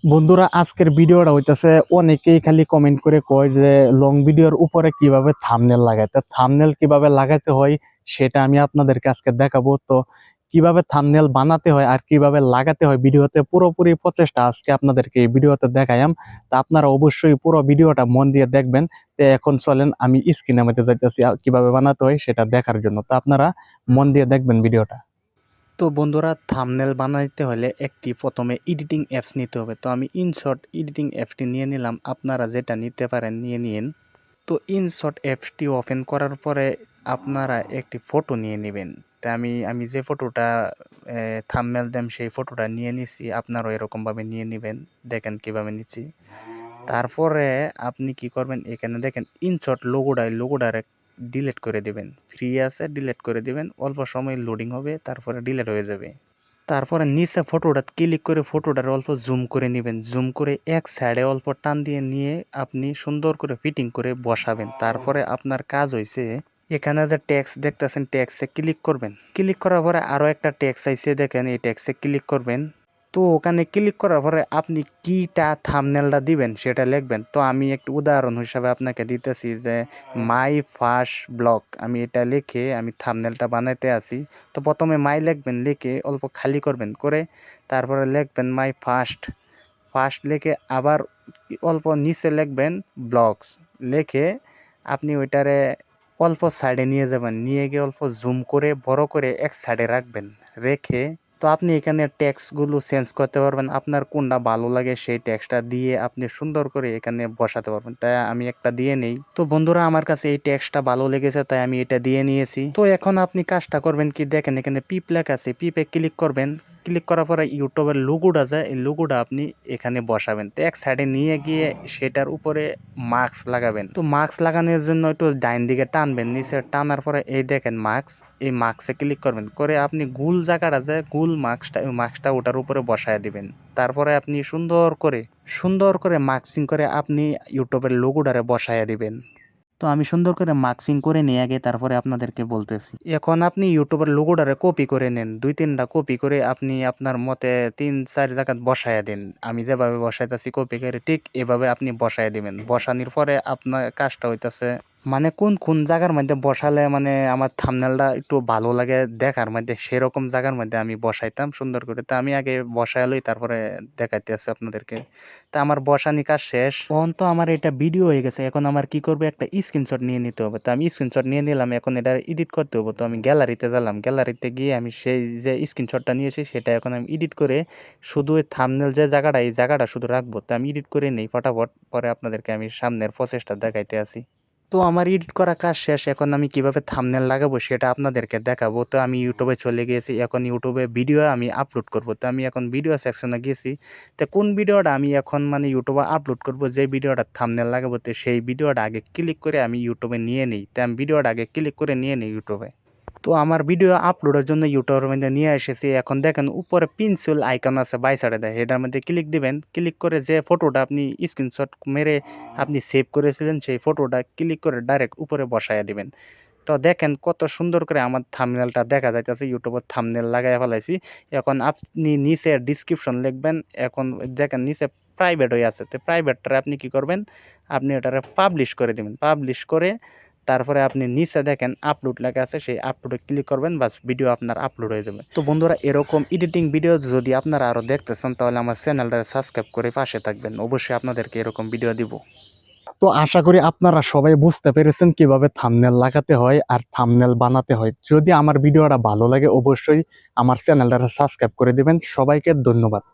বন্ধুরা, আজকের ভিডিওটা হইতাছে অনেকেই খালি কমেন্ট করে কয় যে লং ভিডিওর উপরে কিভাবে থাম্বনেল লাগাইতে থাম্বনেল কিভাবে লাগাইতে হয় সেটা আমি আপনাদেরকে আজকে দেখাবো। তো কিভাবে থাম্বনেল বানাতে হয় আর কিভাবে লাগাতে হয় ভিডিওতে পুরোপুরি প্রচেষ্টা আজকে আপনাদেরকে এই ভিডিওতে দেখাইম। তা আপনারা অবশ্যই পুরো ভিডিওটা মন দিয়ে দেখবেন। তো এখন চলেন আমি স্ক্রিনের মধ্যে যাইতেছি কিভাবে বানাতে হয় সেটা দেখার জন্য। তো আপনারা মন দিয়ে দেখবেন ভিডিওটা। তো বন্ধুরা, থাম্বনেল বানাইতে হলে একটি প্রথমে এডিটিং অ্যাপস নিতে হবে। তো আমি ইনশট এডিটিং অ্যাপসটি নিয়ে নিলাম, আপনারা যেটা নিতে পারেন নিয়ে নিন। তো ইনশট অ্যাপসটি ওপেন করার পরে আপনারা একটি ফটো নিয়ে নেবেন। তা আমি যে ফটোটা থাম্বনেল দেম সেই ফটোটা নিয়ে নিছি, আপনারাও এরকমভাবে নিয়ে নেবেন। দেখেন কিভাবে নিচ্ছি। তারপরে আপনি কি করবেন, এখানে দেখেন ইনশট লোগোটা ডিলিট করে দিবেন। ফ্রি আছে, ডিলিট করে দিবেন। অল্প সময় লোডিং হবে, তারপরে ডিলিট হয়ে যাবে। তারপরে নিচে ফটোটা ক্লিক করে ফটোটার অল্প জুম করে নেবেন। জুম করে এক সাইডে অল্প টান দিয়ে নিয়ে আপনি সুন্দর করে ফিটিং করে বসাবেন। তারপরে আপনার কাজ হয়েছে, এখানে যে টেক্সট দেখতেছেন টেক্সটে ক্লিক করবেন। ক্লিক করার পরে আরও একটা টেক্সট আইছে, দেখেন এই টেক্সটে ক্লিক করবেন। তো ওখানে ক্লিক করার পরে আপনি কিটা থাম্বনেলটা দিবেন সেটা লিখবেন। তো আমি একটু উদাহরণ হিসাবে আপনাকে দিতেছি যে মাই ফার্স্ট ব্লগ, আমি এটা লিখে আমি থাম্বনেলটা বানাইতে আসি। তো প্রথমে মাই লিখবেন, লিখে অল্প খালি করবেন, করে তারপরে লিখবেন মাই ফার্স্ট। ফার্স্ট লিখে আবার অল্প নিচে লিখবেন ব্লগস, লিখে আপনি ওইটারে অল্প সাইডে নিয়ে যাবেন। নিয়ে গিয়ে অল্প জুম করে বড় করে এক সাইডে রাখবেন। রেখে তো আপনি এখানে টেক্সটগুলো চেঞ্জ করতে পারবেন। আপনার কোনটা ভালো লাগে সেই টেক্সটটা দিয়ে আপনি সুন্দর করে এখানে বসাতে পারবেন। তাই আমি একটা দিয়ে নেই। তো বন্ধুরা, আমার কাছে এই টেক্সটটা ভালো লেগেছে তাই আমি এটা দিয়ে নিয়েছি। তো এখন আপনি কাজটা করবেন কি, দেখেন এখানে পিপ লেখা আছে, পিপে ক্লিক করবেন। ক্লিক করার পরে ইউটিউবের লোগোটা যায়, এই লোগোটা আপনি এখানে বসাবেন। তো এক সাইডে নিয়ে গিয়ে সেটার উপরে মাস্ক লাগাবেন। তো মাস্ক লাগানোর জন্য একটু ডাইন দিকে টানবেন, নিচে টানার পরে এই দেখেন মাস্ক, এই মাস্কে ক্লিক করবেন। করে আপনি গুল জায়গাটা যায়, গুল মাস্কটা ওটার উপরে বসায় দিবেন। তারপরে আপনি সুন্দর করে মাস্কিং করে আপনি ইউটিউবের লোগোটারে বসায় দিবেন। তো আমি সুন্দর করে মার্কসিং করে নিয়ে আগে তারপরে আপনাদেরকে বলতেছি। এখন আপনি ইউটিউবের লোগোটারে কপি করে নেন, 2-3টা কপি করে আপনি আপনার মতে 3-4 জায়গা বসায় দিন। আমি যেভাবে বসাইতেছি কপি করে ঠিক এভাবে আপনি বসায় দিবেন। বসানোর পরে আপনার কাজটা হইতাছে, মানে কোন জায়গার মধ্যে বসালে মানে আমার থাম্বনেলটা একটু ভালো লাগে দেখার মধ্যে, সেরকম জায়গার মধ্যে আমি বসাইতাম সুন্দর করে। তো আমি আগে বসায় লই, তারপরে দেখাইতে আছি আপনাদেরকে। তা আমার বসানি কাজ শেষ। এখন তো আমার এটা ভিডিও হয়ে গেছে, এখন আমার কি করবে, একটা স্ক্রিনশট নিয়ে নিতে হবে। তো আমি স্ক্রিনশট নিয়ে নিলাম, এখন এটা এডিট করতে হবে। তো আমি গ্যালারিতে গেলাম, গ্যালারিতে গিয়ে আমি সেই যে স্ক্রিনশটটা নিয়েছি সেটা এখন আমি এডিট করে শুধু ওই থাম্বনেল যে জায়গাটা, এই জায়গাটা শুধু রাখবো। তো আমি এডিট করে নেই ফটাফট, পরে আপনাদেরকে আমি সামনের প্রসেসটা দেখাইতে আসি। তো আমার এডিট করা কাজ শেষ, এখন আমি কিভাবে থাম্বনেল লাগাবো সেটা আপনাদেরকে দেখাবো। তো আমি ইউটিউবে চলে গিয়েছি, এখন ইউটিউবে ভিডিও আমি আপলোড করব। তো আমি এখন ভিডিও সেকশনে গেছি। তো কোন ভিডিওটা আমি এখন মানে ইউটিউবে আপলোড করব, যে ভিডিওটা থাম্বনেল লাগাবো, তো সেই ভিডিওটা আগে ক্লিক করে আমি ইউটিউবে নিয়ে নিই। তো আমি ভিডিওটা আগে ক্লিক করে নিয়ে নিই ইউটিউবে। তো আমার ভিডিও আপলোডের জন্য ইউটিউবের মধ্যে নিয়ে এসেছি। এখন দেখেন উপরে পেন্সিল আইকন আছে বাই সাইডে দেয়, এটার মধ্যে ক্লিক দিবেন। ক্লিক করে যে ফটোটা আপনি স্ক্রিনশট মেরে আপনি সেভ করেছিলেন সেই ফটোটা ক্লিক করে ডাইরেক্ট উপরে বসায় দিবেন। তো দেখেন কত সুন্দর করে আমার থাম্বনেলটা দেখা যাইতেছে, ইউটিউবের থাম্বনেল লাগাই ফেলাইছি। এখন আপনি নিচে ডিসক্রিপশন লিখবেন। এখন দেখেন নিচে প্রাইভেট হয়ে আছে, তো প্রাইভেটটা আপনি কি করবেন, আপনি ওটারে পাবলিশ করে দিবেন। পাবলিশ করে তারপরে আপনি নিচে দেখেন আপলোড লেখা আছে, সেই আপলোডে ক্লিক করবেন, বাস ভিডিও আপনার আপলোড হয়ে যাবে। তো বন্ধুরা, এরকম এডিটিং ভিডিও যদি আপনারা আরও দেখতে চান তাহলে আমার চ্যানেলটা সাবস্ক্রাইব করে পাশে থাকবেন, অবশ্যই আপনাদেরকে এরকম ভিডিও দিব। তো আশা করি আপনারা সবাই বুঝতে পেরেছেন কিভাবে থাম্বনেল লাগাতে হয় আর থাম্বনেল বানাতে হয়। যদি আমার ভিডিওটা ভালো লাগে অবশ্যই আমার চ্যানেলটা সাবস্ক্রাইব করে দিবেন। সবাইকে ধন্যবাদ।